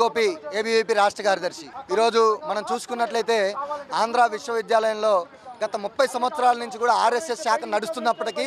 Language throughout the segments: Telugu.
గోపి ఏబీవీపీ రాష్ట్ర కార్యదర్శి. ఈరోజు మనం చూసుకున్నట్లయితే ఆంధ్ర విశ్వవిద్యాలయంలో గత 30 సంవత్సరాల నుంచి కూడా ఆర్ఎస్ఎస్ శాఖ నడుస్తున్నప్పటికీ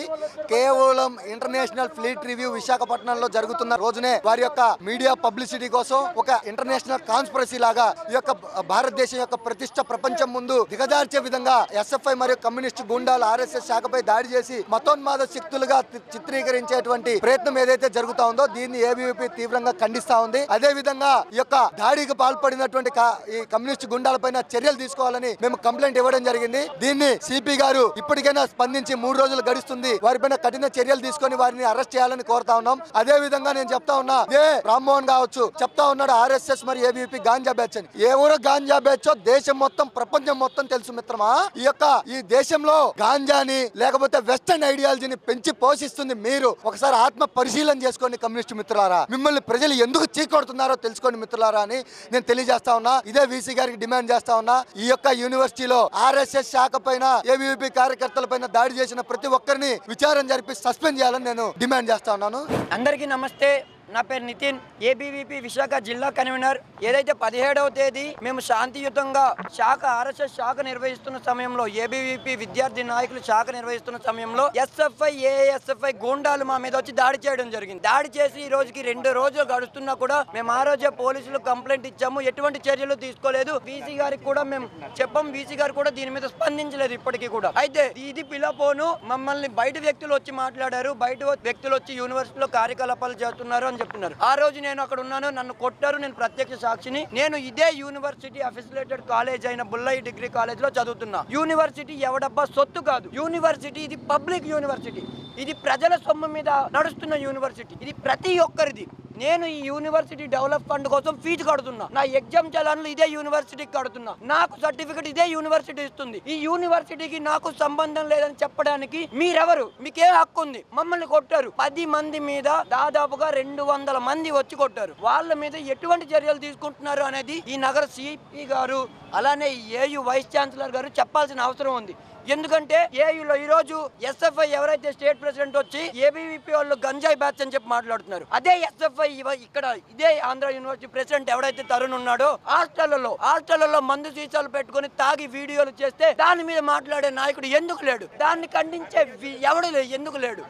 కేవలం ఇంటర్నేషనల్ ఫ్లీట్ రివ్యూ విశాఖపట్నంలో జరుగుతున్న రోజునే వారి యొక్క మీడియా పబ్లిసిటీ కోసం ఒక ఇంటర్నేషనల్ కాన్స్పిరసీ లాగా ఈ యొక్క భారతదేశం యొక్క ప్రతిష్ట ప్రపంచం ముందు దిగజార్చే విధంగా ఎస్ఎఫ్ఐ మరియు కమ్యూనిస్టు గుండాలు ఆర్ఎస్ఎస్ శాఖపై దాడి చేసి మతోన్మాద శక్తులుగా చిత్రీకరించేటువంటి ప్రయత్నం ఏదైతే జరుగుతా ఉందో దీన్ని ఏబీవీపీ తీవ్రంగా ఖండిస్తా ఉంది. అదే విధంగా ఈ యొక్క దాడికి పాల్పడినటువంటి ఈ కమ్యూనిస్టు గుండాలపైన చర్యలు తీసుకోవాలని మేము కంప్లైంట్ ఇవ్వడం జరిగింది. దీన్ని సిపి గారు ఇప్పటికైనా స్పందించి 3 రోజులు గడుస్తుంది, వారిపైన కఠిన చర్యలు తీసుకొని వారిని అరెస్ట్ చేయాలని కోరుతా ఉన్నాం. అదే విధంగా నేను చెప్తా ఉన్నా, రామ్మోహన్ కావచ్చు చెప్తా ఉన్నాడు ఆర్ఎస్ఎస్ మరి ఏబీవీపీ గాంజా బ్యాచ్ అని. ఏ ఊరు గాంజా బ్యాచ్ దేశం మొత్తం ప్రపంచం మొత్తం తెలుసు మిత్రమా. ఈ దేశంలో గాంజాని లేకపోతే వెస్టర్న్ ఐడియాలజీని పెంచి పోషిస్తుంది మీరు. ఒకసారి ఆత్మ పరిశీలన చేసుకోండి కమ్యూనిస్టు మిత్రులారా, మిమ్మల్ని ప్రజలు ఎందుకు చీకొడుతున్నారో తెలుసుకోండి మిత్రులారా అని నేను తెలియజేస్తా ఉన్నా. ఇదే వీసీ గారికి డిమాండ్ చేస్తా ఉన్నా, ఈ యొక్క యూనివర్సిటీలో ఆర్ఎస్ఎస్ శాఖ పైన ఏబీవీపీ కార్యకర్తల పైన దాడి చేసిన ప్రతి ఒక్కరిని విచారణ జరిపి సస్పెండ్ చేయాలని నేను డిమాండ్ చేస్తా ఉన్నాను. అందరికీ నమస్తే. నా పేరు నితిన్, ఏబీవీపీ విశాఖ జిల్లా కన్వీనర్. ఏదైతే 17వ తేదీ మేము శాంతియుతంగా ఆర్ఎస్ఎస్ శాఖ నిర్వహిస్తున్న సమయంలో, ఏబీవీపీ విద్యార్థి నాయకులు శాఖ నిర్వహిస్తున్న సమయంలో ఎస్ఎఫ్ఐ ఏఎస్ఎఫ్ఐ గూండాలు మా మీద వచ్చి దాడి చేయడం జరిగింది. దాడి చేసి ఈ రోజుకి 2 రోజులు గడుస్తున్నా కూడా మేము ఆ రోజే పోలీసులు కంప్లైంట్ ఇచ్చాము, ఎటువంటి చర్యలు తీసుకోలేదు. వీసీ గారికి కూడా మేము చెప్పాం, వీసీ గారు కూడా దీని మీద స్పందించలేదు ఇప్పటికీ కూడా. అయితే ఇది పిలపోను మమ్మల్ని బయట వ్యక్తులు వచ్చి మాట్లాడారు, బయట వ్యక్తులు వచ్చి యూనివర్సిటీలో కార్యకలాపాలు చేస్తున్నారు అని చెప్తున్నారు. ఆ రోజు నేను అక్కడ ఉన్నాను, నన్ను కొట్టారు, నేను ప్రత్యక్ష సాక్షిని. నేను ఇదే యూనివర్సిటీ అఫిలియేటెడ్ కాలేజ్ అయిన బుల్లయ్య డిగ్రీ కాలేజ్ లో చదువుతున్నా. యూనివర్సిటీ ఎవడబ్బా సొత్తు కాదు. యూనివర్సిటీ ఇది పబ్లిక్ యూనివర్సిటీ, ఇది ప్రజల సొమ్ము మీద నడుస్తున్న యూనివర్సిటీ, ఇది ప్రతి ఒక్కరిది. నేను ఈ యూనివర్సిటీ డెవలప్ ఫండ్ కోసం ఫీజు కడుతున్నా, నా ఎగ్జామ్ చలాన్లు ఇదే యూనివర్సిటీకి కడుతున్నా, నాకు సర్టిఫికెట్ ఇదే యూనివర్సిటీ ఇస్తుంది. ఈ యూనివర్సిటీకి నాకు సంబంధం లేదని చెప్పడానికి మీరెవరు? మీకే హక్కు ఉంది? మమ్మల్ని కొట్టారు, 10 మంది మీద దాదాపుగా 200 మంది వచ్చి కొట్టారు. వాళ్ళ మీద ఎటువంటి చర్యలు తీసుకుంటున్నారు అనేది ఈ నగర సిపి గారు అలానే ఏయు వైస్ ఛాన్సలర్ గారు చెప్పాల్సిన అవసరం ఉంది. ఎందుకంటే ఏయులో ఈ రోజు ఎస్ఎఫ్ఐ ఎవరైతే స్టేట్ ప్రెసిడెంట్ వచ్చి ఏబీవీపీ వాళ్ళు గంజాయి బ్యాచ్ అని చెప్పి మాట్లాడుతున్నారు, అదే ఎస్ఎఫ్ఐ ఇక్కడ ఇదే ఆంధ్ర యూనివర్సిటీ ప్రెసిడెంట్ ఎవరైతే తరుణ్ ఉన్నాడో హాస్టళ్లలో మందు సీసాలు పెట్టుకుని తాగి వీడియోలు చేస్తే దాని మీద మాట్లాడే నాయకుడు ఎందుకు లేడు? దాన్ని ఖండించే ఎవడు ఎందుకు లేడు?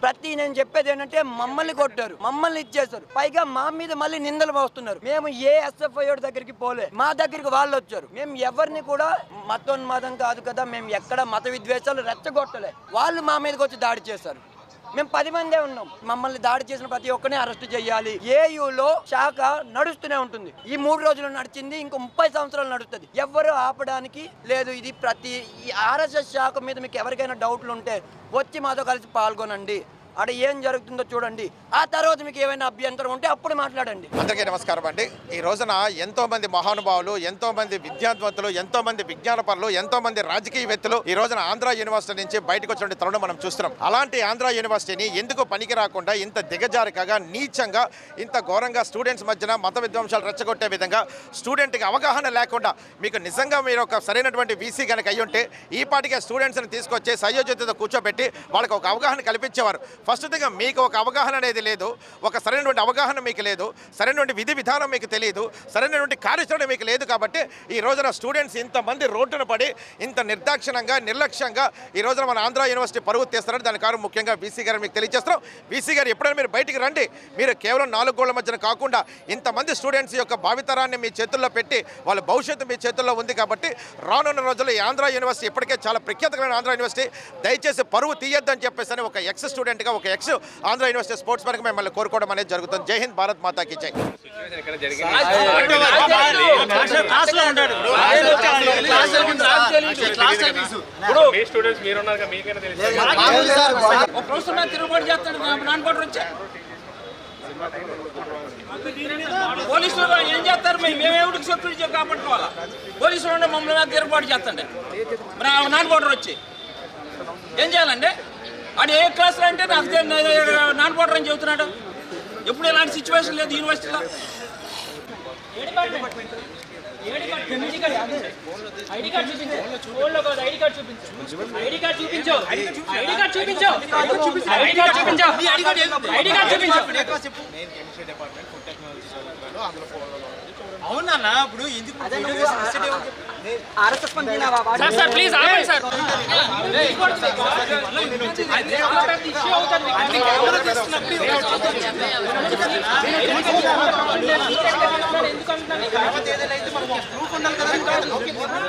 నేను చెప్పేది ఏంటంటే మమ్మల్ని కొట్టారు, మమ్మల్ని ఇచ్చేసారు, పైగా మా మీద మళ్ళీ నిందలు మోస్తున్నారు. మేము ఏ ఎస్ఎఫ్ఐ దగ్గరికి పోలే, మా దగ్గరికి వాళ్ళు వచ్చారు. మేము ఎవరిని కూడా మతోన్మాదం కాదు కదా, మేము ఎక్కడ మత విద్వేషాలు రెచ్చగొట్టలే, వాళ్ళు మా మీదకి వచ్చి దాడి చేశారు. మేము 10 మందే ఉన్నాం, మమ్మల్ని దాడి చేసిన ప్రతి ఒక్కరిని అరెస్ట్ చేయాలి. ఏయూలో శాఖ నడుస్తూనే ఉంటుంది. ఈ 3 రోజులు నడిచింది, ఇంకో 30 సంవత్సరాలు నడుస్తుంది. ఎవరు ఆపడానికి లేదు. ఇది ఈ ఆర్ఎస్ఎస్ శాఖ మీద మీకు ఎవరికైనా డౌట్లు ఉంటే వచ్చి మాతో కలిసి పాల్గొనండి, అక్కడ ఏం జరుగుతుందో చూడండి, ఆ తర్వాత మీకు ఏమైనా అభ్యంతరం ఉంటే అప్పుడు మాట్లాడండి. అందరికీ నమస్కారం అండి. ఈ రోజున ఎంతో మంది మహానుభావులు, ఎంతో మంది విద్యార్థులు, ఎంతో మంది విజ్ఞానపరులు, ఎంతో మంది రాజకీయవేత్తలు ఈ రోజున ఆంధ్ర యూనివర్సిటీ నుంచి బయటకు వచ్చిన తరుణం మనం చూస్తున్నాం. అలాంటి ఆంధ్ర యూనివర్సిటీని ఎందుకు పనికి రాకుండా ఇంత దిగజారికగా నీచంగా ఇంత ఘోరంగా స్టూడెంట్స్ మధ్యన మత విధ్వంసాలు రెచ్చగొట్టే విధంగా స్టూడెంట్కి అవగాహన లేకుండా, మీకు నిజంగా మీరు ఒక సరైనటువంటి వీసీ కనుక అయ్యుంటే ఈ పాటికే స్టూడెంట్స్ని తీసుకొచ్చి సంయోజితతో కూర్చోబెట్టి వాళ్ళకి ఒక అవగాహన కల్పించేవారు. ఫస్ట్ థింగ్, మీకు ఒక అవగాహన అనేది లేదు, ఒక సరైనటువంటి అవగాహన మీకు లేదు, సరైనటువంటి విధి విధానం మీకు తెలియదు, సరైనటువంటి కార్యాచరణ మీకు లేదు. కాబట్టి ఈ రోజున స్టూడెంట్స్ ఇంతమంది రోడ్డున పడి ఇంత నిర్దాక్షిణంగా నిర్లక్ష్యంగా ఈ రోజున మన ఆంధ్ర యూనివర్సిటీ పరువు తీస్తారని దాని కారణం ముఖ్యంగా వీసీ గారు మీకు తెలియజేస్తున్నాం. వీసీ గారు ఎప్పుడైనా మీరు బయటికి రండి, మీరు కేవలం 4 గోళ్ల మధ్యన కాకుండా ఇంతమంది స్టూడెంట్స్ యొక్క భావితరాన్ని మీ చేతుల్లో పెట్టి వాళ్ళ భవిష్యత్తు మీ చేతుల్లో ఉంది. కాబట్టి రానున్న రోజుల్లో ఈ ఆంధ్ర యూనివర్సిటీ ఇప్పటికే చాలా ప్రఖ్యాతమైన ఆంధ్ర యూనివర్సిటీ, దయచేసి పరువు తీయొద్దని చెప్పేసి ఒక ఎక్స్ స్టూడెంట్గా, ఒక ఎక్స్ ఆంధ్ర యూనివర్సిటీ స్పోర్ట్స్ మ్యాన్గా మిమ్మల్ని కోరుకోవడం అనేది జరుగుతుంది. జై హింద్, భారత్ మాతాకి జై. పోలీసులు ఏం చేస్తారు? మేమేమిటికి సెక్యూరిటీ కాపాడుకోవాలా? పోలీసులు ఉండే మమ్మల్ని తిరుగుబాటు చేస్తండి, మరి నాన్ బోర్డర్ వచ్చి ఏం చేయాలండి? వాడు ఏ క్లాస్లో అంటే నాకు నాన్ పోటర్ అని చెబుతున్నాడు. ఎప్పుడు ఎలాంటి సిచ్యువేషన్ లేదు యూనివర్సిటీలో. ఐడి కార్డ్ చూపించు. ఫోన్లో కాదు, ఐడి కార్డ్ చూపించు. ఐడి కార్డ్ చూపించు. ఐడి కార్డ్ చూపించు. ఐడి కార్డ్ చూపించు. ఐడి కార్డ్ చూపించు. అవునన్నా ఇప్పుడు ఎందుకు సార్ సార్ ప్లీజ్ ఆగండి సార్. ఎందుకంటే